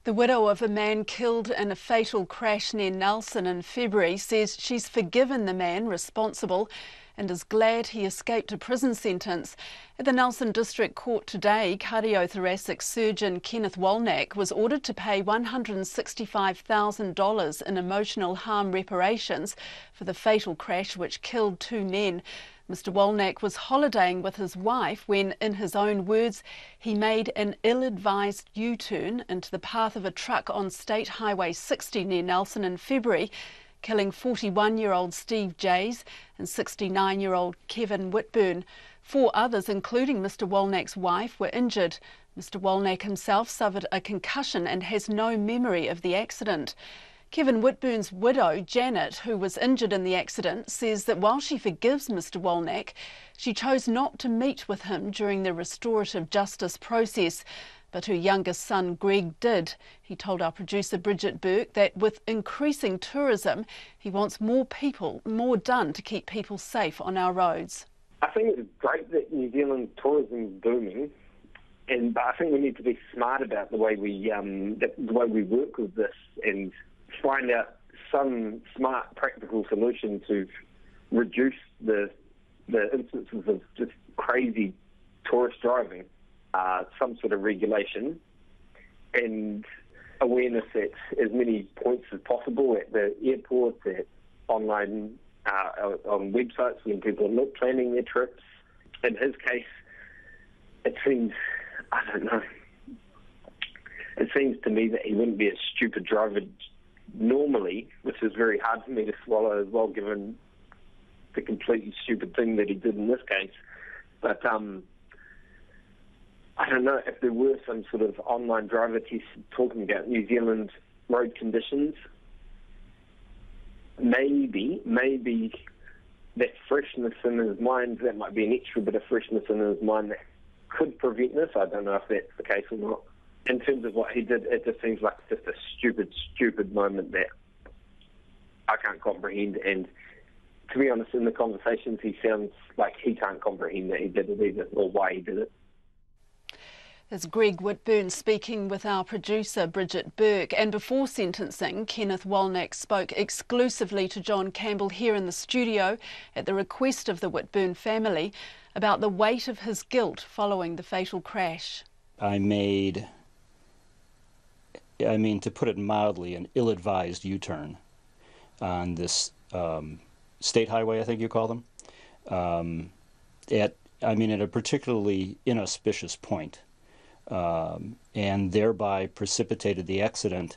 The widow of a man killed in a fatal crash near Nelson in February says she's forgiven the man responsible and is glad he escaped a prison sentence. At the Nelson District Court today, cardio-thoracic surgeon Kenneth Wallneck was ordered to pay $165,000 in emotional harm reparations for the fatal crash which killed two men. Mr. Wallneck was holidaying with his wife when, in his own words, he made an ill-advised U-turn into the path of a truck on State Highway 60 near Nelson in February, killing 41-year-old Steve Jays and 69-year-old Kevin Whitburn. Four others, including Mr. Wallneck's wife, were injured. Mr. Wallneck himself suffered a concussion and has no memory of the accident. Kevin Whitburn's widow, Janet, who was injured in the accident, says that while she forgives Mr. Wallneck, she chose not to meet with him during the restorative justice process. But her youngest son, Greg, did. He told our producer, Bridget Burke, that with increasing tourism, he wants more done to keep people safe on our roads. I think it's great that New Zealand tourism is booming, but I think we need to be smart about the way we work with this and find out some smart, practical solution to reduce the instances of just crazy tourist driving. Some sort of regulation and awareness at as many points as possible at the airports, at online, on websites when people are planning their trips. In his case, it seems, I don't know, it seems to me that he wouldn't be a stupid driver normally, which is very hard for me to swallow as well, given the completely stupid thing that he did in this case. But I don't know if there were some sort of online driver tests talking about New Zealand road conditions. Maybe that freshness in his mind, that might be an extra bit of freshness in his mind that could prevent this. I don't know if that's the case or not. In terms of what he did, it just seems like just a stupid moment that I can't comprehend. And to be honest, in the conversations, he sounds like he can't comprehend that he did it either, or why he did it. There's Greg Whitburn speaking with our producer Bridget Burke. And before sentencing, Kenneth Wallneck spoke exclusively to John Campbell here in the studio at the request of the Whitburn family about the weight of his guilt following the fatal crash. I made, to put it mildly, an ill-advised U-turn on this state highway, I think you call them, at a particularly inauspicious point. And thereby precipitated the accident.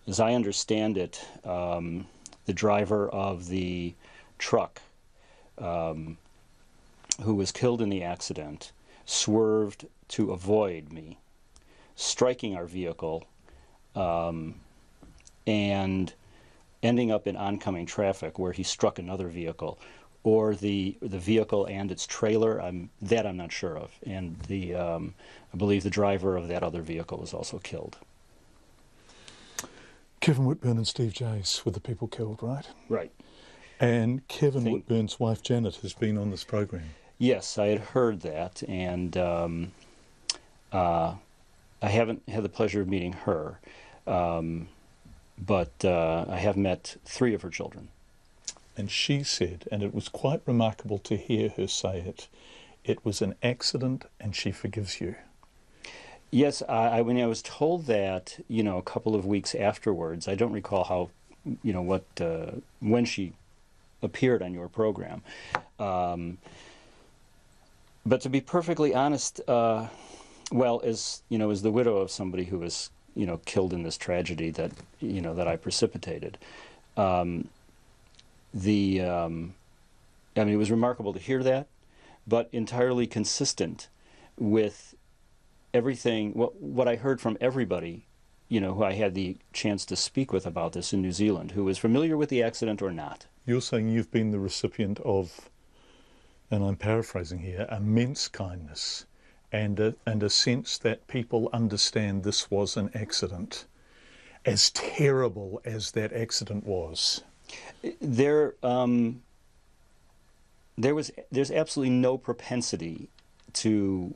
As I understand it, the driver of the truck who was killed in the accident swerved to avoid me, striking our vehicle and ending up in oncoming traffic where he struck another vehicle, or the vehicle and its trailer. I'm not sure of. And I believe the driver of that other vehicle was also killed. Kevin Whitburn and Steve Jays were the people killed, right? Right. And Kevin Whitburn's wife Janet has been on this program. Yes, I had heard that, and I haven't had the pleasure of meeting her, but I have met 3 of her children. And she said, and it was quite remarkable to hear her say it, it was an accident and she forgives you. Yes, when I was told that, a couple of weeks afterwards, I don't recall how, when she appeared on your program. But to be perfectly honest, as the widow of somebody who was, killed in this tragedy that, that I precipitated, it was remarkable to hear that, but entirely consistent with everything, what I heard from everybody, who I had the chance to speak with about this in New Zealand, who was familiar with the accident or not. You're saying you've been the recipient of, and I'm paraphrasing here, immense kindness and a sense that people understand this was an accident, as terrible as that accident was. There's absolutely no propensity to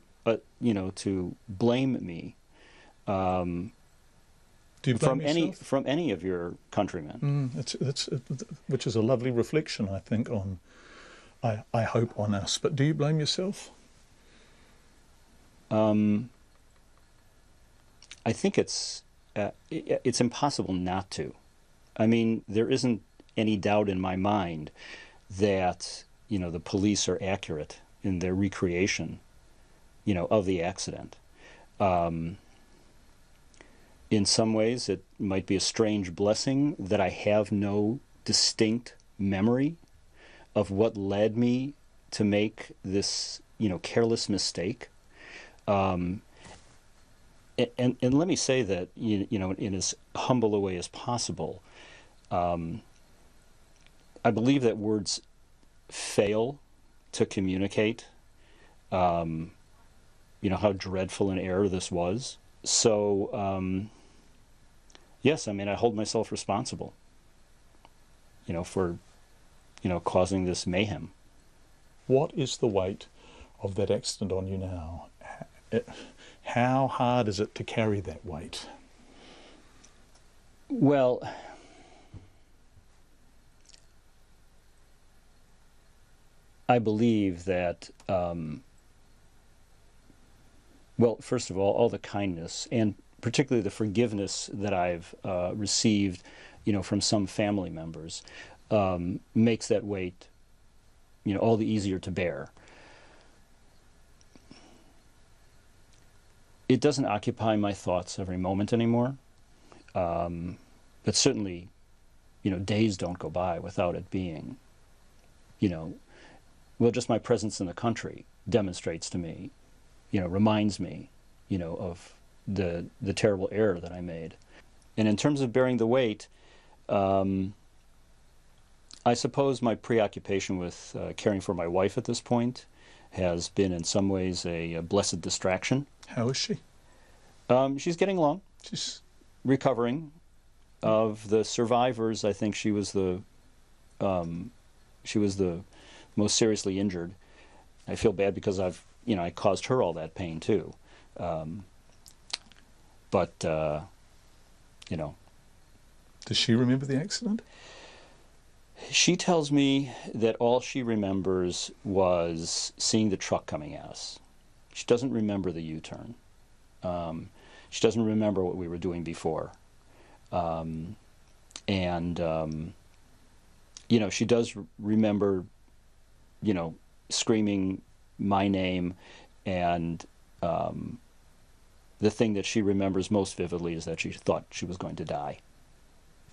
blame me Do you blame yourself? From any of your countrymen. Which is a lovely reflection, I think, on, I hope, on us. But do you blame yourself? I think it's impossible not to. I mean, there isn't any doubt in my mind that, you know, the police are accurate in their recreation, you know, of the accident. In some ways, it might be a strange blessing that I have no distinct memory of what led me to make this, you know, careless mistake. And let me say that, you know, in as humble a way as possible, I believe that words fail to communicate, you know, how dreadful an error this was. So, yes, I mean, I hold myself responsible, you know, for, you know, causing this mayhem. What is the weight of that accident on you now? How hard is it to carry that weight? Well, I believe that, well, first of all the kindness and particularly the forgiveness that I've received, you know, from some family members, makes that weight, you know, all the easier to bear. It doesn't occupy my thoughts every moment anymore, but certainly, you know, days don't go by without it being, you know, well, just my presence in the country demonstrates to me, you know, reminds me, you know, of the terrible error that I made. And in terms of bearing the weight, I suppose my preoccupation with caring for my wife at this point has been in some ways a blessed distraction. How is she? She's getting along. She's recovering. Of the survivors, I think she was the most seriously injured. I feel bad because I caused her all that pain too. But you know. Does she remember the accident? She tells me that all she remembers was seeing the truck coming at us. She doesn't remember the U-turn. She doesn't remember what we were doing before. You know, she does remember, you know, screaming my name, and the thing that she remembers most vividly is that she thought she was going to die.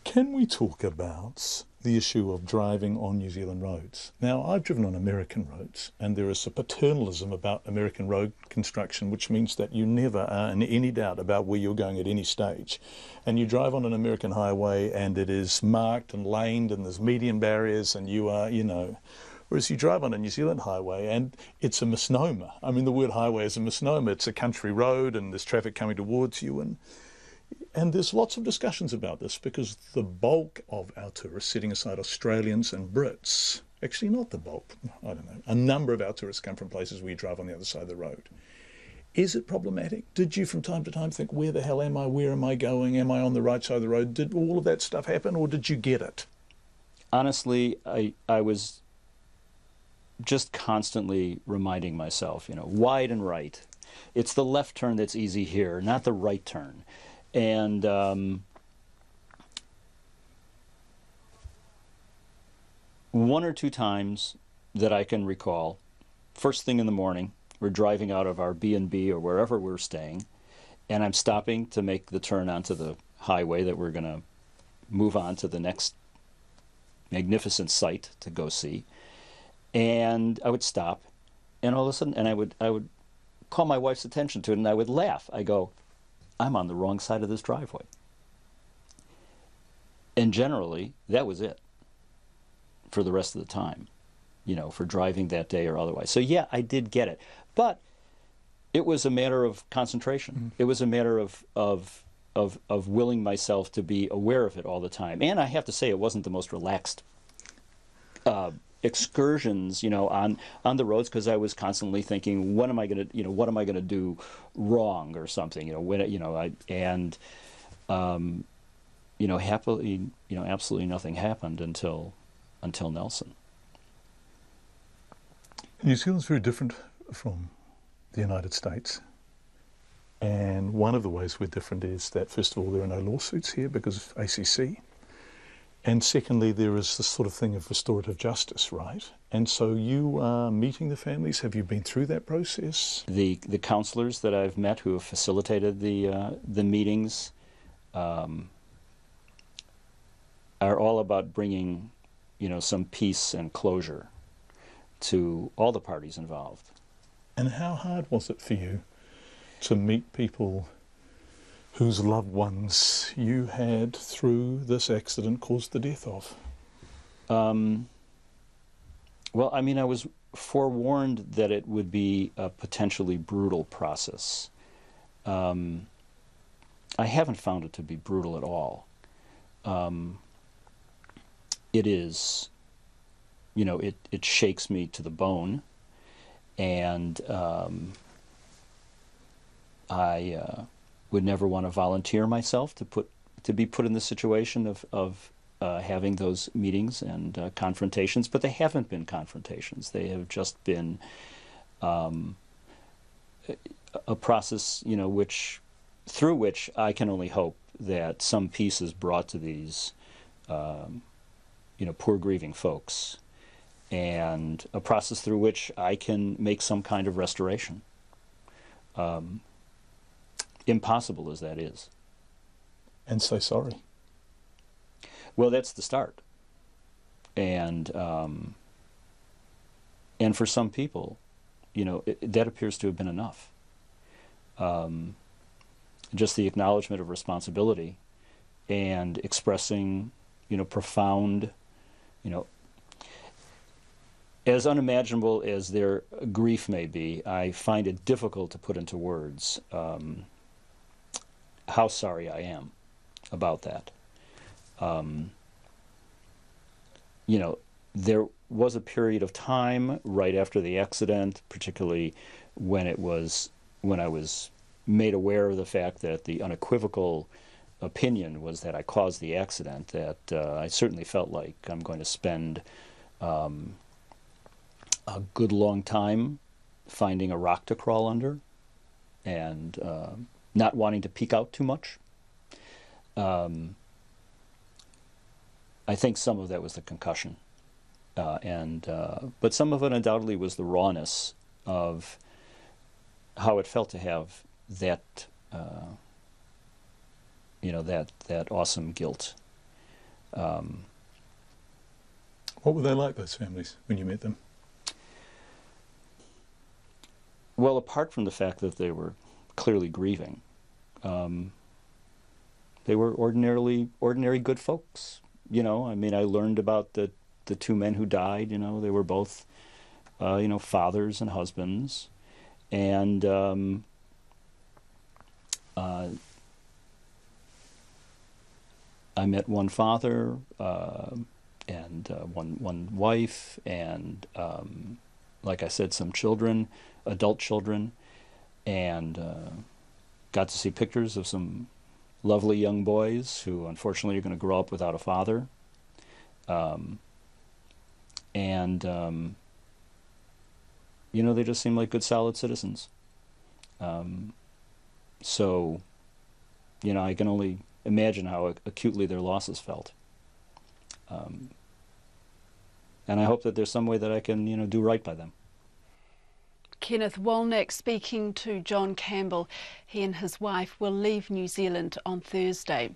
Can we talk about the issue of driving on New Zealand roads? Now, I've driven on American roads, and there is a paternalism about American road construction, which means that you never are in any doubt about where you're going at any stage. And you drive on an American highway, and it is marked and laned, and there's median barriers, and you are, you know... Whereas you drive on a New Zealand highway, and it's a misnomer. I mean, the word highway is a misnomer. It's a country road, and there's traffic coming towards you, and there's lots of discussions about this because the bulk of our tourists, setting aside Australians and Brits, actually not the bulk, I don't know, a number of our tourists come from places where you drive on the other side of the road. Is it problematic? Did you from time to time think, where the hell am I? Where am I going? Am I on the right side of the road? Did all of that stuff happen, or did you get it? Honestly, I was just constantly reminding myself, you know, wide and right. It's the left turn that's easy here, not the right turn. And one or two times that I can recall, first thing in the morning, we're driving out of our B&B or wherever we're staying, and I'm stopping to make the turn onto the highway that we're going to move on to the next magnificent site to go see. And I would stop, and all of a sudden, and I would call my wife's attention to it, and I would laugh. I go, I'm on the wrong side of this driveway. And generally, that was it for the rest of the time, you know, for driving that day or otherwise. So yeah, I did get it. But it was a matter of concentration. Mm-hmm. It was a matter of willing myself to be aware of it all the time. And I have to say, it wasn't the most relaxed excursions, you know, on the roads, because I was constantly thinking, what am I going to do wrong or something, you know, when, you know, happily, absolutely nothing happened until Nelson. New Zealand's very different from the United States. And one of the ways we're different is that, first of all, there are no lawsuits here because of ACC. And secondly, there is this sort of thing of restorative justice, right? And so you are meeting the families. Have you been through that process? The counselors that I've met who have facilitated the meetings are all about bringing, some peace and closure to all the parties involved. And how hard was it for you to meet people whose loved ones you had, through this accident, caused the death of? Well, I was forewarned that it would be a potentially brutal process. I haven't found it to be brutal at all. It is, it shakes me to the bone, and I would never want to volunteer myself to be put in the situation of having those meetings and confrontations, but they haven't been confrontations. They have just been a process, through which I can only hope that some peace is brought to these, poor grieving folks, and a process through which I can make some kind of restoration. Impossible as that is. And say sorry. Well, that's the start. And for some people, that appears to have been enough. Just the acknowledgement of responsibility and expressing, profound, as unimaginable as their grief may be, I find it difficult to put into words how sorry I am about that. There was a period of time right after the accident, particularly when I was made aware of the fact that the unequivocal opinion was that I caused the accident, that I certainly felt like I'm going to spend a good long time finding a rock to crawl under and not wanting to peek out too much. I think some of that was the concussion, but some of it undoubtedly was the rawness of how it felt to have that, that awesome guilt. What were they like, those families, when you met them? Well, apart from the fact that they were clearly grieving, they were ordinary good folks. I learned about the two men who died. They were both, fathers and husbands, and I met one father and one wife, and like I said, some children, adult children, and got to see pictures of some lovely young boys who unfortunately are going to grow up without a father. They just seem like good, solid citizens. So, I can only imagine how acutely their losses felt. And I hope that there's some way that I can, do right by them. Kenneth Wallneck speaking to John Campbell. He and his wife will leave New Zealand on Thursday.